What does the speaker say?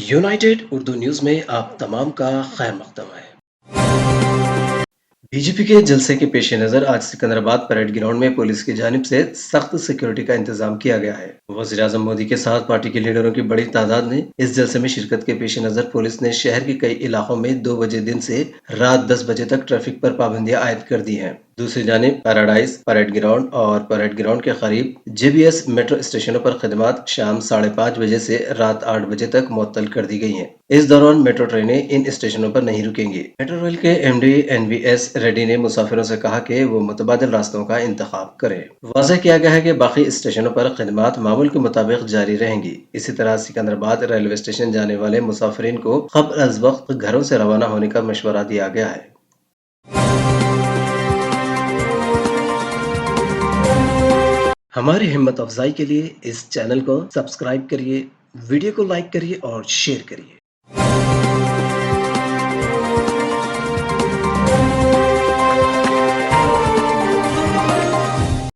United Urdu news में आप तमाम का खैर मकदम है। बीजेपी के जलसे के पेश नज़र आज सिकंदराबाद परेड ग्राउंड में पुलिस की जानिब से सख्त सिक्योरिटी का इंतजाम किया गया है। वज़ीर आज़म मोदी के साथ पार्टी के लीडरों की बड़ी तादाद ने इस जलसे में शिरकत के पेश नज़र पुलिस ने शहर के कई इलाकों में 2 बजे दिन से रात 10 बजे तक ट्रैफिक पर पाबंदियां आयद कर दी हैं। दूसरी जानिब पैराडाइज परेड ग्राउंड और परेड ग्राउंड के करीब जेबीएस मेट्रो स्टेशनों पर खदमात शाम 5:30 बजे से रात 8 बजे तक मुअत्तल कर दी गई हैं। इस दौरान मेट्रो ट्रेनें इन स्टेशनों पर नहीं रुकेंगी। मेट्रो रेल के एमडी एनवीएस रेड्डी ने मुसाफिरों से कहा कि वो मुतबादिल रास्तों का इंतखाब करें। वाज़ेह किया गया है कि बाकी स्टेशनों पर खदमात मामूल के मुताबिक जारी रहेंगी। इसी तरह सिकंदराबाद रेलवे स्टेशन जाने वाले मुसाफिरीन को क़ब्ल अज़ वक्त घरों से रवाना होने का मशवरा दिया गया है। हमारी हिम्मत अफजाई के लिए इस चैनल को सब्सक्राइब करिए, वीडियो को लाइक करिए और शेयर करिए।